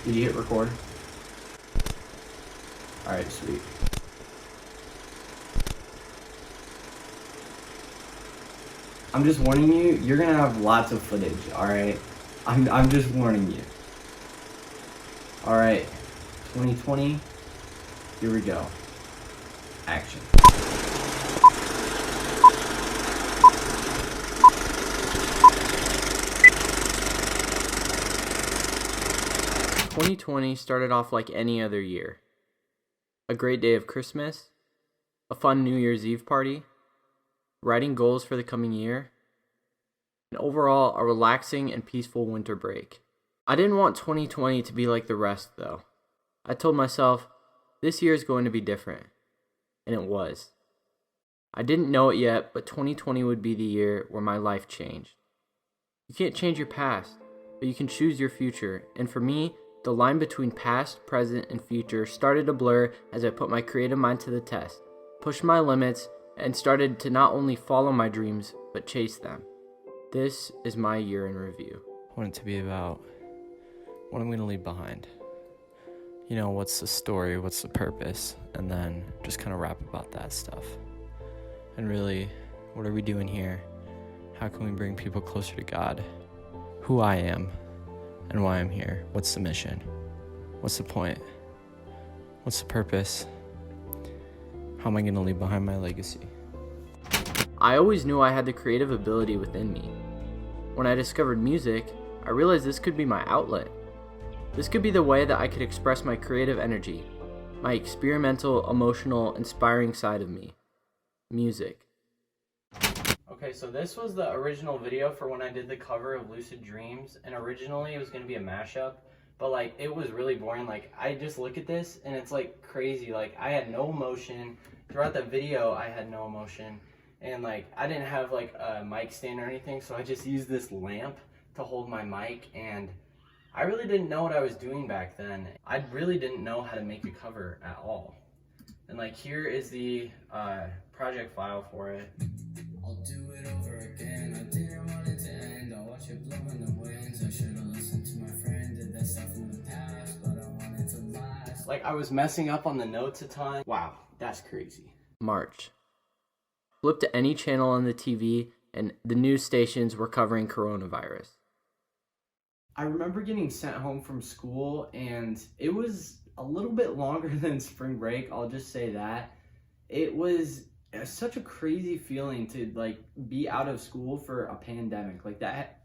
Did you hit record? Alright, sweet. I'm just warning you, you're gonna have lots of footage, alright? I'm just warning you. Alright, 2020, here we go. Action. 2020 started off like any other year. A great day of Christmas, a fun New Year's Eve party, writing goals for the coming year, and overall a relaxing and peaceful winter break. I didn't want 2020 to be like the rest though. I told myself, this year is going to be different. And it was. I didn't know it yet, but 2020 would be the year where my life changed. You can't change your past, but you can choose your future, and for me, the line between past, present, and future started to blur as I put my creative mind to the test, pushed my limits, and started to not only follow my dreams, but chase them. This is my year in review. I want it to be about what I'm going to leave behind. You know, what's the story, what's the purpose, and then just kind of rap about that stuff. And really, what are we doing here? How can we bring people closer to God? Who I am, and why I'm here. What's the mission? What's the point? What's the purpose? How am I going to leave behind my legacy? I always knew I had the creative ability within me. When I discovered music, I realized this could be my outlet. This could be the way that I could express my creative energy, my experimental, emotional, inspiring side of me. Music. Okay, so this was the original video for when I did the cover of Lucid Dreams, and originally it was going to be a mashup, but like it was really boring. Like I just look at this and it's like crazy. Like I had no emotion throughout the video. I had no emotion, and like I didn't have like a mic stand or anything, so I just used this lamp to hold my mic, and I really didn't know what I was doing back then. I really didn't know how to make a cover at all. And like here is the project file for it. I'll do it over again. I didn't want it to end. I'll watch it blow in the winds. I should have listened to my friend. Did that stuff in the past, but I wanted to last. Like I was messing up on the notes a ton. Wow, that's crazy. March. Flip to any channel on the TV and the news stations were covering coronavirus. I remember getting sent home from school, and it was a little bit longer than spring break, I'll just say that. It was such a crazy feeling to like be out of school for a pandemic like that.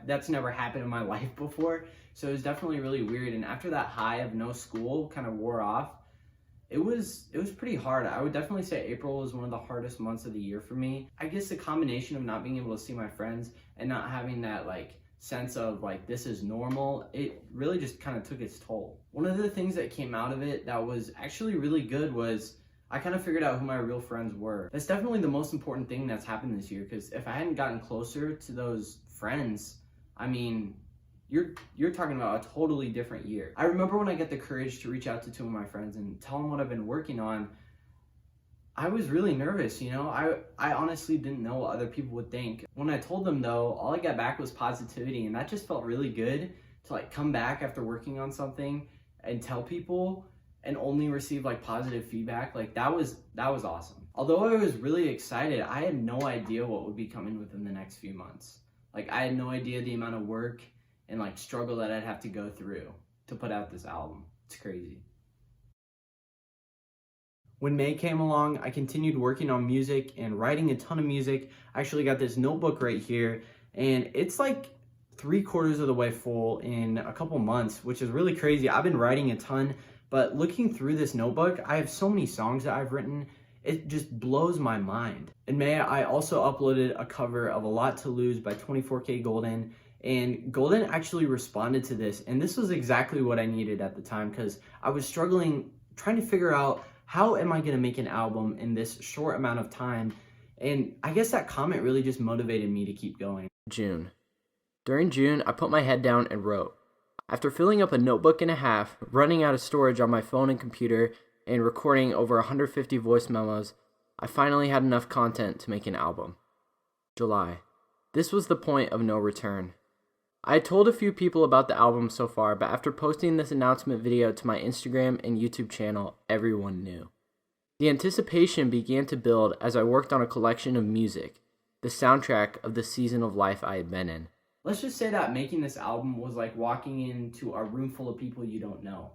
That's never happened in my life before, so it was definitely really weird. And after that high of no school kind of wore off, it was pretty hard. I would definitely say April was one of the hardest months of the year for me. I guess the combination of not being able to see my friends and not having that like sense of like this is normal, it really just kind of took its toll. One of the things that came out of it that was actually really good was I kind of figured out who my real friends were. That's definitely the most important thing that's happened this year, because if I hadn't gotten closer to those friends, I mean, you're talking about a totally different year. I remember when I got the courage to reach out to two of my friends and tell them what I've been working on, I was really nervous, you know? I honestly didn't know what other people would think. When I told them though, all I got back was positivity, and that just felt really good to like come back after working on something and tell people and only receive like positive feedback. Like that was awesome. Although I was really excited, I had no idea what would be coming within the next few months. Like I had no idea the amount of work and like struggle that I'd have to go through to put out this album. It's crazy. When May came along, I continued working on music and writing a ton of music. I actually got this notebook right here, and it's like 3/4 of the way full in a couple months, which is really crazy. I've been writing a ton, but looking through this notebook, I have so many songs that I've written, it just blows my mind. In May, I also uploaded a cover of A Lot to Lose by 24K Golden, and Golden actually responded to this, and this was exactly what I needed at the time, because I was struggling, trying to figure out how am I gonna make an album in this short amount of time, and I guess that comment really just motivated me to keep going. June. During June, I put my head down and wrote. After filling up a notebook and a half, running out of storage on my phone and computer, and recording over 150 voice memos, I finally had enough content to make an album. July. This was the point of no return. I had told a few people about the album so far, but after posting this announcement video to my Instagram and YouTube channel, everyone knew. The anticipation began to build as I worked on a collection of music, the soundtrack of the season of life I had been in. Let's just say that making this album was like walking into a room full of people you don't know.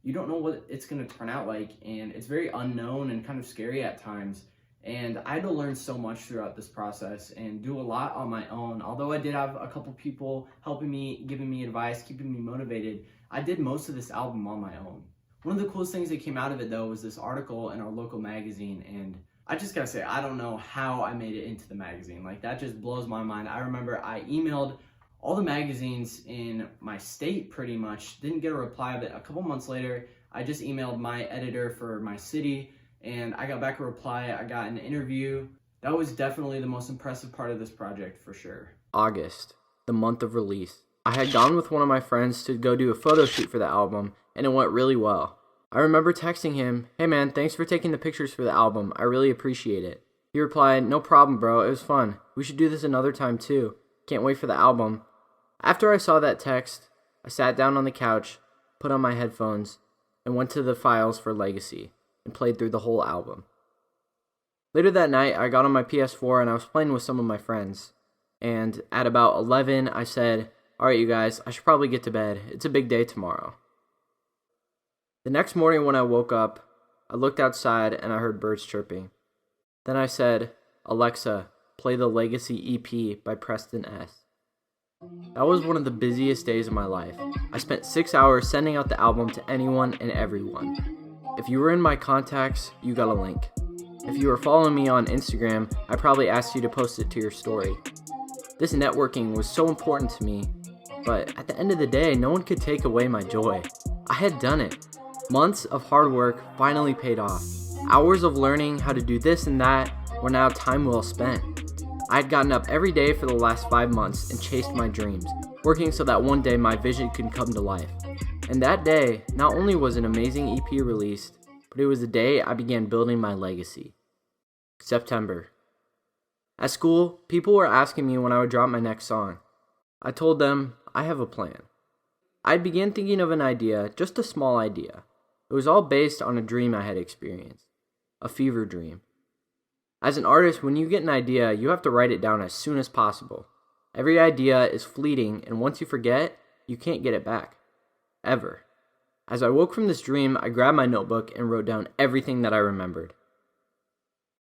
You don't know what it's going to turn out like, and it's very unknown and kind of scary at times. And I had to learn so much throughout this process and do a lot on my own. Although I did have a couple people helping me, giving me advice, keeping me motivated, I did most of this album on my own. One of the coolest things that came out of it, though, was this article in our local magazine. And I just gotta say, I don't know how I made it into the magazine. Like, that just blows my mind. I remember I emailed all the magazines in my state pretty much, didn't get a reply, but a couple months later, I just emailed my editor for my city, and I got back a reply. I got an interview. That was definitely the most impressive part of this project for sure. August, the month of release. I had gone with one of my friends to go do a photo shoot for the album, and it went really well. I remember texting him, "Hey man, thanks for taking the pictures for the album. I really appreciate it." He replied, "No problem, bro. It was fun. We should do this another time too. Can't wait for the album." After I saw that text, I sat down on the couch, put on my headphones, and went to the files for Legacy and played through the whole album. Later that night, I got on my PS4 and I was playing with some of my friends. And at about 11, I said, "Alright you guys, I should probably get to bed. It's a big day tomorrow." The next morning when I woke up, I looked outside and I heard birds chirping. Then I said, "Alexa, play the Legacy EP by Preston S." That was one of the busiest days of my life. I spent 6 hours sending out the album to anyone and everyone. If you were in my contacts, you got a link. If you were following me on Instagram, I probably asked you to post it to your story. This networking was so important to me, but at the end of the day, no one could take away my joy. I had done it. Months of hard work finally paid off. Hours of learning how to do this and that were now time well spent. I had gotten up every day for the last 5 months and chased my dreams, working so that one day my vision could come to life. And that day, not only was an amazing EP released, but it was the day I began building my legacy. September. At school, people were asking me when I would drop my next song. I told them, I have a plan. I began thinking of an idea, just a small idea. It was all based on a dream I had experienced. A fever dream. As an artist, when you get an idea, you have to write it down as soon as possible. Every idea is fleeting, and once you forget, you can't get it back. Ever. As I woke from this dream, I grabbed my notebook and wrote down everything that I remembered.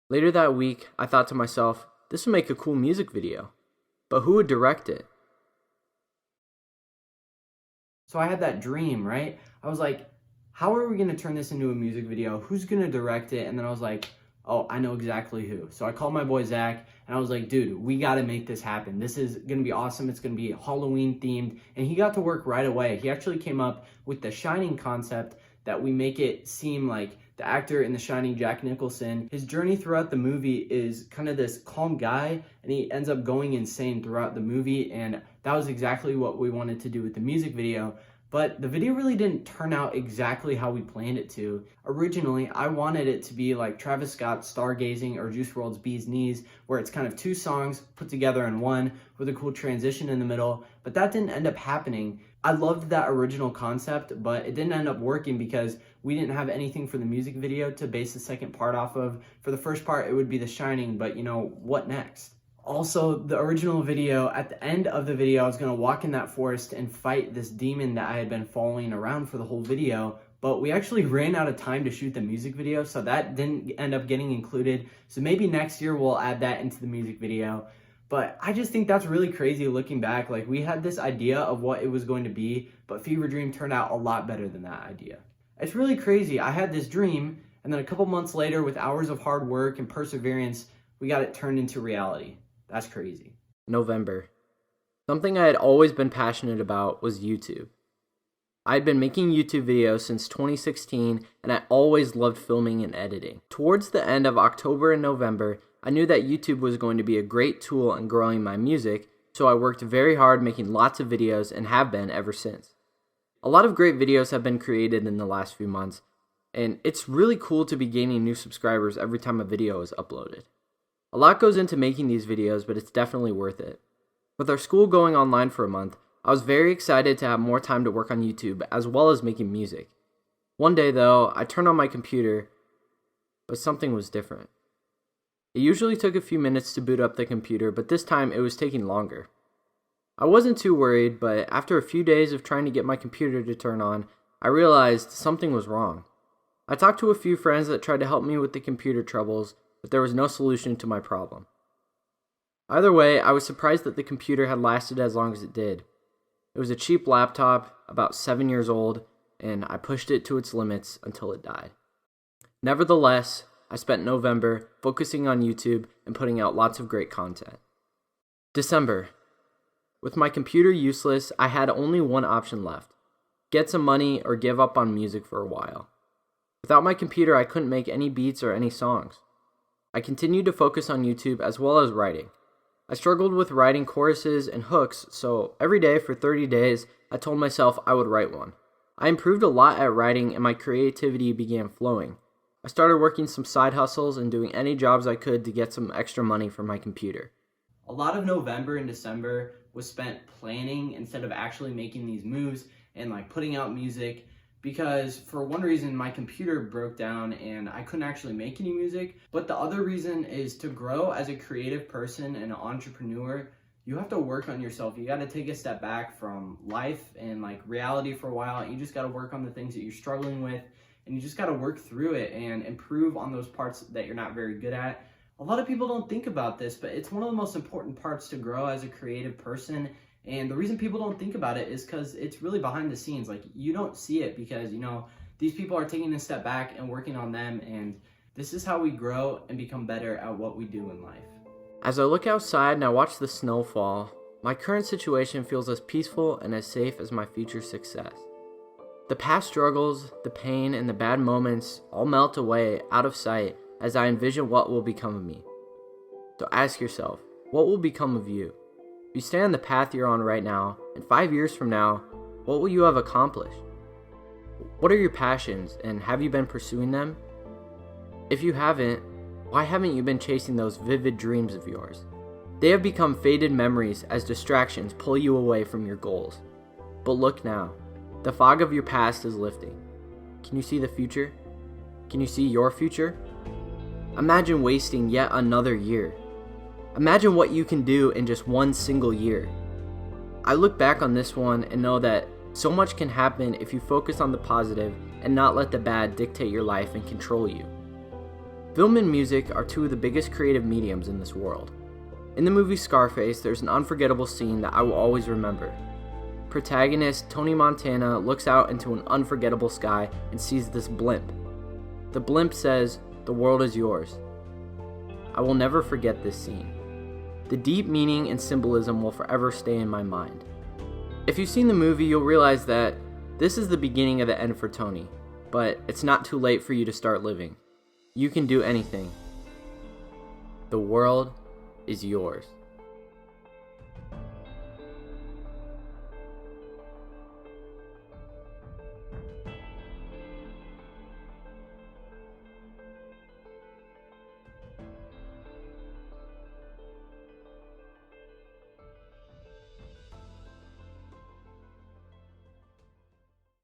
Later that week, I thought to myself, this would make a cool music video. But who would direct it? So I had that dream, right? I was like, how are we going to turn this into a music video? Who's going to direct it? And then I was like, oh, I know exactly who. So I called my boy Zach, and I was like, dude, we got to make this happen. This is going to be awesome. It's going to be Halloween themed. And he got to work right away. He actually came up with the Shining concept that we make it seem like the actor in The Shining, Jack Nicholson, his journey throughout the movie is kind of this calm guy, and he ends up going insane throughout the movie. And that was exactly what we wanted to do with the music video. But the video really didn't turn out exactly how we planned it to. Originally, I wanted it to be like Travis Scott's Stargazing or Juice WRLD's Bee's Knees, where it's kind of 2 songs put together in one with a cool transition in the middle, but that didn't end up happening. I loved that original concept, but it didn't end up working because we didn't have anything for the music video to base the second part off of. For the first part, it would be The Shining, but you know, what next? Also, the original video, at the end of the video, I was going to walk in that forest and fight this demon that I had been following around for the whole video, but we actually ran out of time to shoot the music video, so that didn't end up getting included. So maybe next year we'll add that into the music video. But I just think that's really crazy looking back. Like, we had this idea of what it was going to be, but Fever Dream turned out a lot better than that idea. It's really crazy. I had this dream, and then a couple months later, with hours of hard work and perseverance, we got it turned into reality. That's crazy. November. Something I had always been passionate about was YouTube. I had been making YouTube videos since 2016, and I always loved filming and editing. Towards the end of October and November, I knew that YouTube was going to be a great tool in growing my music, so I worked very hard making lots of videos and have been ever since. A lot of great videos have been created in the last few months, and it's really cool to be gaining new subscribers every time a video is uploaded. A lot goes into making these videos, but it's definitely worth it. With our school going online for a month, I was very excited to have more time to work on YouTube as well as making music. One day though, I turned on my computer, but something was different. It usually took a few minutes to boot up the computer, but this time it was taking longer. I wasn't too worried, but after a few days of trying to get my computer to turn on, I realized something was wrong. I talked to a few friends that tried to help me with the computer troubles, but there was no solution to my problem. Either way, I was surprised that the computer had lasted as long as it did. It was a cheap laptop, about 7 years old, and I pushed it to its limits until it died. Nevertheless, I spent November focusing on YouTube and putting out lots of great content. December. With my computer useless, I had only one option left: get some money or give up on music for a while. Without my computer, I couldn't make any beats or any songs. I continued to focus on YouTube as well as writing. I struggled with writing choruses and hooks, so every day for 30 days, I told myself I would write one. I improved a lot at writing and my creativity began flowing. I started working some side hustles and doing any jobs I could to get some extra money for my computer. A lot of November and December was spent planning instead of actually making these moves and putting out music, because for one reason my computer broke down and I couldn't actually make any music. But the other reason is to grow as a creative person and an entrepreneur, you have to work on yourself. You got to take a step back from life and reality for a while. You just got to work on the things that you're struggling with, and you just got to work through it and improve on those parts that you're not very good at. A lot of people don't think about this, but it's one of the most important parts to grow as a creative person. And the reason people don't think about it is because it's really behind the scenes. You don't see it because, these people are taking a step back and working on them. And this is how we grow and become better at what we do in life. As I look outside and I watch the snow fall, my current situation feels as peaceful and as safe as my future success. The past struggles, the pain, and the bad moments all melt away out of sight as I envision what will become of me. So ask yourself, what will become of you? If you stay on the path you're on right now, and 5 years from now, what will you have accomplished? What are your passions, and have you been pursuing them? If you haven't, why haven't you been chasing those vivid dreams of yours? They have become faded memories as distractions pull you away from your goals. But look now, the fog of your past is lifting. Can you see the future? Can you see your future? Imagine wasting yet another year. Imagine what you can do in just one single year. I look back on this one and know that so much can happen if you focus on the positive and not let the bad dictate your life and control you. Film and music are two of the biggest creative mediums in this world. In the movie Scarface, there's an unforgettable scene that I will always remember. Protagonist Tony Montana looks out into an unforgettable sky and sees this blimp. The blimp says, "The world is yours." I will never forget this scene. The deep meaning and symbolism will forever stay in my mind. If you've seen the movie, you'll realize that this is the beginning of the end for Tony, but it's not too late for you to start living. You can do anything. The world is yours.